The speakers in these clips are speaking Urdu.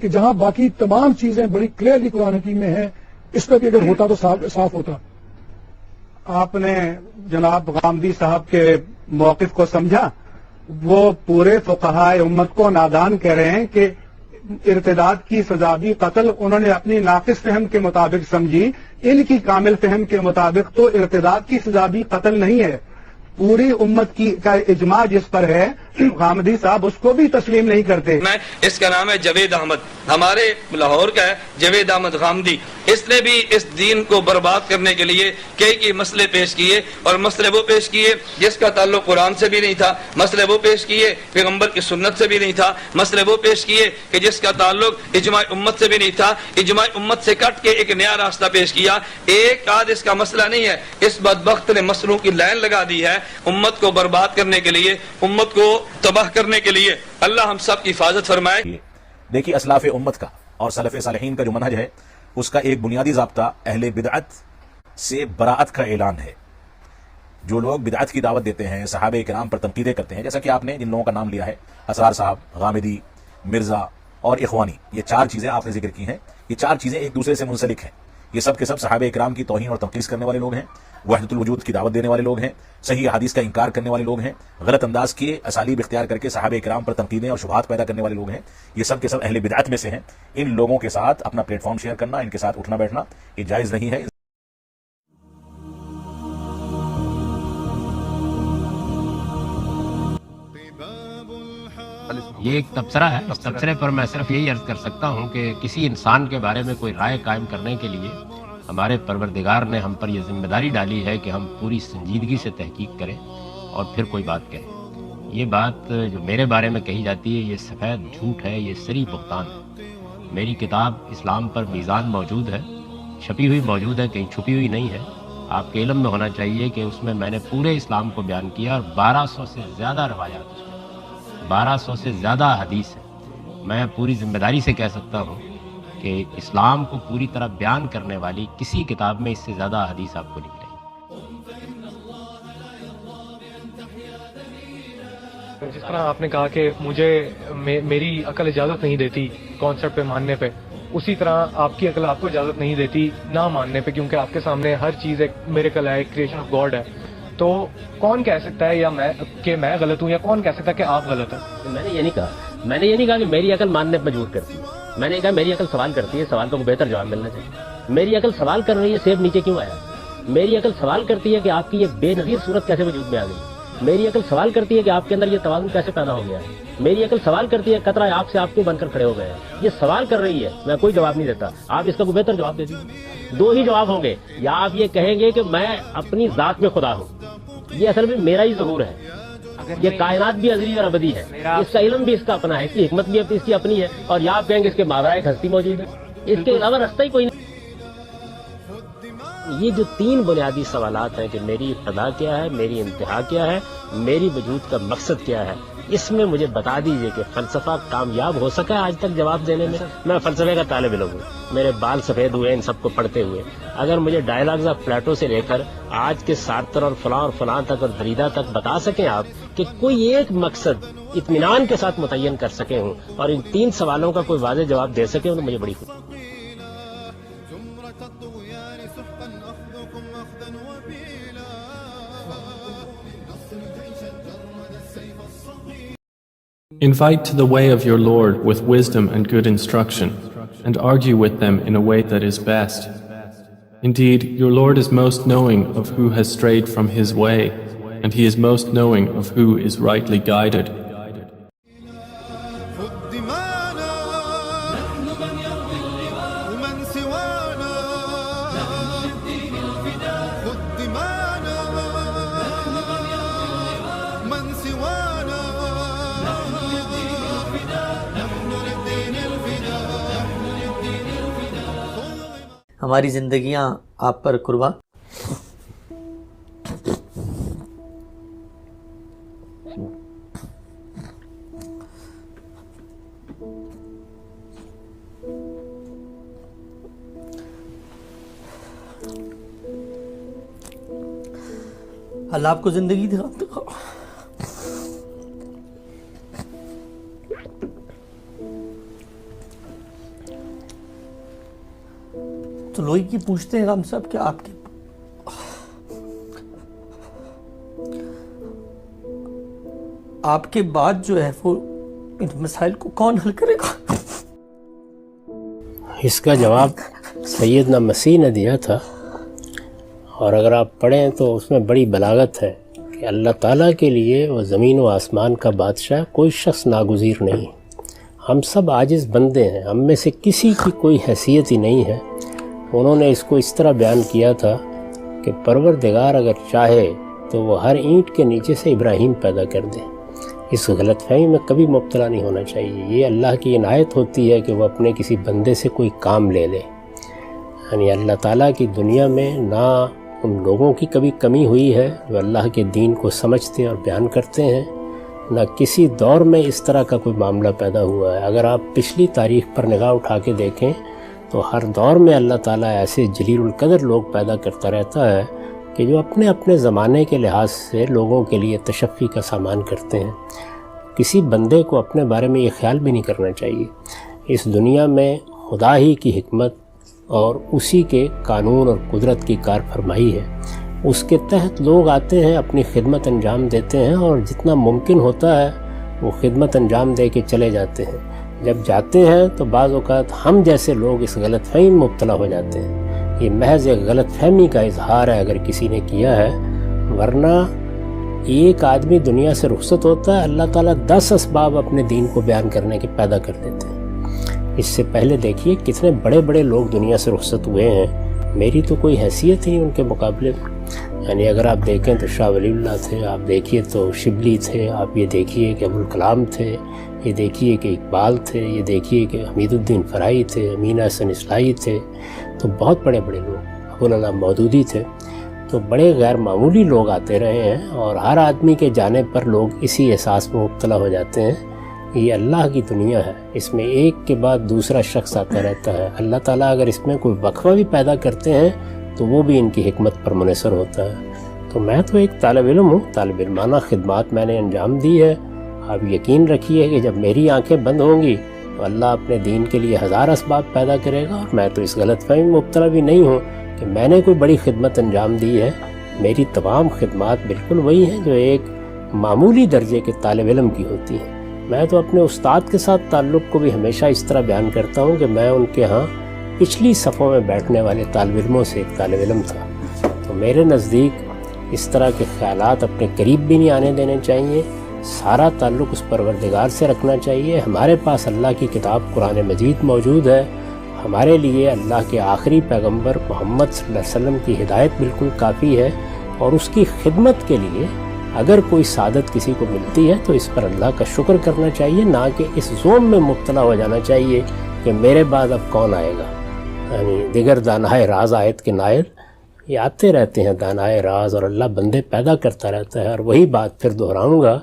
کہ جہاں باقی تمام چیزیں بڑی کلیئرلی قرآن حکیم میں ہیں، اس پہ بھی اگر ہوتا تو صاف ہوتا. آپ نے جناب غامدی صاحب کے موقف کو سمجھا؟ وہ پورے فقہائے امت کو نادان کہہ رہے ہیں کہ ارتداد کی سزا بھی قتل. انہوں نے اپنی ناقص فہم کے مطابق سمجھی، ان کی کامل فہم کے مطابق تو ارتداد کی سزا بھی قتل نہیں ہے. پوری امت کا اجماع جس پر ہے، غامدی صاحب اس کو بھی تسلیم نہیں کرتے. اس کا نام ہے جاوید احمد، ہمارے لاہور کا ہے جاوید احمد غامدی. اس نے بھی اس دین کو برباد کرنے کے لیے کئی مسئلے پیش کیے، اور مسئلے وہ پیش کیے جس کا تعلق قرآن سے بھی نہیں تھا، مسئلے وہ پیش کیے پیغمبر کی سنت سے بھی نہیں تھا، مسئلے وہ پیش کیے کہ جس کا تعلق اجماع امت سے بھی نہیں تھا. اجماع امت سے کٹ کے ایک نیا راستہ پیش کیا. ایک آدھ اس کا مسئلہ نہیں ہے. اس بدبخت نے مسئلوں کی لائن لگا دی ہے امت کو برباد کرنے کے لیے، امت کو تباہ کرنے کے لیے. اللہ ہم سب کی حفاظت فرمائے. دیکھیے، اسلاف امت کا اور سلف صالحین کا جو منہج ہے، اس کا ایک بنیادی ضابطہ اہل بدعت سے براعت کا اعلان ہے. جو لوگ بدعت کی دعوت دیتے ہیں، صحابہ کرام پر تنقیدیں کرتے ہیں، جیسا کہ آپ نے جن لوگوں کا نام لیا ہے، اسرار صاحب، غامدی، مرزا اور اخوانی، یہ چار چیزیں آپ نے ذکر کی ہیں. یہ چار چیزیں ایک دوسرے سے منسلک ہیں. یہ سب کے سب صحابہ کرام کی توہین اور تنقید کرنے والے لوگ ہیں، وحدت الوجود کی دعوت دینے والے لوگ ہیں، صحیح حدیث کا انکار کرنے والے لوگ ہیں، غلط انداز کے اسالیب اختیار کر کے صحابہ کرام پر تنقیدیں اور شبہات پیدا کرنے والے لوگ ہیں. یہ سب کے سب اہل بدعت میں سے ہیں. ان لوگوں کے ساتھ اپنا پلیٹ فارم شیئر کرنا، ان کے ساتھ اٹھنا بیٹھنا یہ جائز نہیں ہے. یہ ایک تبصرہ ہے. اس تبصرے پر میں صرف یہی عرض کر سکتا ہوں کہ کسی انسان کے بارے میں کوئی رائے قائم کرنے کے لیے ہمارے پروردگار نے ہم پر یہ ذمہ داری ڈالی ہے کہ ہم پوری سنجیدگی سے تحقیق کریں اور پھر کوئی بات کہیں. یہ بات جو میرے بارے میں کہی جاتی ہے، یہ سفید جھوٹ ہے، یہ سری بہتان ہے. میری کتاب اسلام پر میزان موجود ہے، چھپی ہوئی موجود ہے، کہیں چھپی ہوئی نہیں ہے. آپ کے علم میں ہونا چاہیے کہ اس میں نے پورے اسلام کو بیان کیا، اور 1200 سے زیادہ روایات، 1200 سے زیادہ حدیث ہے. میں پوری ذمہ داری سے کہہ سکتا ہوں کہ اسلام کو پوری طرح بیان کرنے والی کسی کتاب میں اس سے زیادہ حدیث آپ کو نہیں ملے گی. جس طرح آپ نے کہا کہ مجھے میری عقل اجازت نہیں دیتی کانسیپٹ پہ ماننے پہ، اسی طرح آپ کی عقل آپ کو اجازت نہیں دیتی نہ ماننے پہ، کیونکہ آپ کے سامنے ہر چیز ایک میریکل ہے، ایک کریشن آف گاڈ ہے. تو کون کہہ سکتا ہے میں غلط ہوں، یا کون کہہ سکتا ہے کہ آپ غلط ہیں؟ میں نے یہ نہیں کہا کہ میری عقل ماننے پہ مجبور کرتی ہے. میں نے کہا میری عقل سوال کرتی ہے، سوال کا کوئی بہتر جواب ملنا چاہیے. میری عقل سوال کر رہی ہے سیب نیچے کیوں آیا. میری عقل سوال کرتی ہے کہ آپ کی یہ بے نظیر صورت کیسے وجود میں آ گئی. میری عقل سوال کرتی ہے کہ آپ کے اندر یہ توازن کیسے پیدا ہو گیا ہے. میری عقل سوال کرتی ہے قطرہ آپ سے آپ کیوں بن کر کھڑے ہو گئے ہیں. یہ سوال کر رہی ہے، میں کوئی جواب نہیں دیتا. آپ اس کا کوئی بہتر جواب دے دیجیے. دو ہی جواب ہوں گے، یا آپ یہ کہیں گے کہ میں اپنی ذات میں خدا ہوں، یہ اصل میں میرا ہی ظہور ہے، یہ کائنات بھی ازلی اور ابدی ہے، اس کا علم بھی اس کا اپنا ہے، اس کی حکمت بھی اس کی اپنی ہے. اور یا آپ کہیں گے اس کے ماورا ایک ہستی موجود ہے، اس کے علاوہ راستہ ہی کوئی نہیں. یہ جو تین بنیادی سوالات ہیں کہ میری ابتدا کیا ہے، میری انتہا کیا ہے، میری وجود کا مقصد کیا ہے، اس میں مجھے بتا دیجئے کہ فلسفہ کامیاب ہو سکا آج تک جواب دینے میں. میں فلسفے کا طالب علم ہوں، میرے بال سفید ہوئے ان سب کو پڑھتے ہوئے. اگر مجھے ڈائلاگز آف پلیٹو سے لے کر آج کے سارتر اور فلاں تک اور دریدا تک بتا سکیں آپ کہ کوئی ایک مقصد اطمینان کے ساتھ متعین کر سکے ہوں اور ان تین سوالوں کا کوئی واضح جواب دے سکے ہوں، تو مجھے بڑی خوشی. Invite to the way of your Lord with wisdom and good instruction, and argue with them in a way that is best. Indeed, your Lord is most knowing of who has strayed from His way, and He is most knowing of who is rightly guided. ہماری زندگیاں آپ پر قربان. اللہ آپ کو زندگی دکھاؤ. تو لوہی کی پوچھتے ہیں ہم سب کہ آپ کے بعد جو ہے وہ ان مسائل کو کون حل کرے گا؟ اس کا جواب سیدنا مسیح نے دیا تھا، اور اگر آپ پڑھیں تو اس میں بڑی بلاغت ہے کہ اللہ تعالیٰ کے لیے وہ زمین و آسمان کا بادشاہ کوئی شخص ناگزیر نہیں. ہم سب عاجز بندے ہیں، ہم میں سے کسی کی کوئی حیثیت ہی نہیں ہے. انہوں نے اس کو اس طرح بیان کیا تھا کہ پروردگار اگر چاہے تو وہ ہر اینٹ کے نیچے سے ابراہیم پیدا کر دے. اس غلط فہمی میں کبھی مبتلا نہیں ہونا چاہیے. یہ اللہ کی عنایت ہوتی ہے کہ وہ اپنے کسی بندے سے کوئی کام لے لے. یعنی اللہ تعالیٰ کی دنیا میں نہ ان لوگوں کی کبھی کمی ہوئی ہے جو اللہ کے دین کو سمجھتے اور بیان کرتے ہیں، نہ کسی دور میں اس طرح کا کوئی معاملہ پیدا ہوا ہے. اگر آپ پچھلی تاریخ پر نگاہ اٹھا کے دیکھیں تو ہر دور میں اللہ تعالیٰ ایسے جلیل القدر لوگ پیدا کرتا رہتا ہے کہ جو اپنے اپنے زمانے کے لحاظ سے لوگوں کے لیے تشفی کا سامان کرتے ہیں. کسی بندے کو اپنے بارے میں یہ خیال بھی نہیں کرنا چاہیے. اس دنیا میں خدا ہی کی حکمت اور اسی کے قانون اور قدرت کی کار فرمائی ہے. اس کے تحت لوگ آتے ہیں، اپنی خدمت انجام دیتے ہیں، اور جتنا ممکن ہوتا ہے وہ خدمت انجام دے کے چلے جاتے ہیں. جب جاتے ہیں تو بعض اوقات ہم جیسے لوگ اس غلط فہمی میں مبتلا ہو جاتے ہیں. یہ محض ایک غلط فہمی کا اظہار ہے اگر کسی نے کیا ہے، ورنہ ایک آدمی دنیا سے رخصت ہوتا ہے، اللہ تعالیٰ 10 اسباب اپنے دین کو بیان کرنے کے پیدا کر دیتے ہیں. اس سے پہلے دیکھیے کتنے بڑے بڑے لوگ دنیا سے رخصت ہوئے ہیں. میری تو کوئی حیثیت ہی ان کے مقابلے میں. یعنی اگر آپ دیکھیں تو شاہ ولی اللہ تھے، آپ دیکھیے تو شبلی تھے، آپ یہ دیکھیے کہ ابوالکلام تھے، یہ دیکھیے کہ اقبال تھے، یہ دیکھیے کہ حمید الدین فرائی تھے، امین احسن اصلاحی تھے. تو بہت بڑے بڑے لوگ، ابوالعلا مودودی تھے. تو بڑے غیر معمولی لوگ آتے رہے ہیں، اور ہر آدمی کے جانے پر لوگ اسی احساس میں مبتلا ہو جاتے ہیں. یہ اللہ کی دنیا ہے، اس میں ایک کے بعد دوسرا شخص آتا رہتا ہے. اللہ تعالیٰ اگر اس میں کوئی وقفہ بھی پیدا کرتے ہیں تو وہ بھی ان کی حکمت پر منحصر ہوتا ہے. تو میں تو ایک طالب علم ہوں، طالب علمانہ خدمات میں نے انجام دی ہے. آپ یقین رکھیے کہ جب میری آنکھیں بند ہوں گی تو اللہ اپنے دین کے لیے 1000 اسباب پیدا کرے گا. اور میں تو اس غلط فہمی میں مبتلا بھی نہیں ہوں کہ میں نے کوئی بڑی خدمت انجام دی ہے. میری تمام خدمات بالکل وہی ہیں جو ایک معمولی درجے کے طالب علم کی ہوتی ہیں. میں تو اپنے استاد کے ساتھ تعلق کو بھی ہمیشہ اس طرح بیان کرتا ہوں کہ میں ان کے ہاں پچھلی صفوں میں بیٹھنے والے طالب علموں سے ایک طالب علم تھا. تو میرے نزدیک اس طرح کے خیالات اپنے قریب بھی نہیں آنے دینے چاہیے. سارا تعلق اس پروردگار سے رکھنا چاہیے. ہمارے پاس اللہ کی کتاب قرآن مجید موجود ہے. ہمارے لیے اللہ کے آخری پیغمبر محمد صلی اللہ علیہ وسلم کی ہدایت بالکل کافی ہے. اور اس کی خدمت کے لیے اگر کوئی سعادت کسی کو ملتی ہے تو اس پر اللہ کا شکر کرنا چاہیے، نہ کہ اس زوم میں مبتلا ہو جانا چاہیے کہ میرے بعد اب کون آئے گا. یعنی دیگر دانائے راز آیت کے نائل یہ آتے رہتے ہیں، دانائے راز، اور اللہ بندے پیدا کرتا رہتا ہے. اور وہی بات پھر دہراؤں گا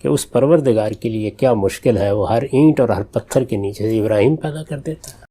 کہ اس پروردگار کے لیے کیا مشکل ہے، وہ ہر اینٹ اور ہر پتھر کے نیچے سے ابراہیم پیدا کر دیتا ہے.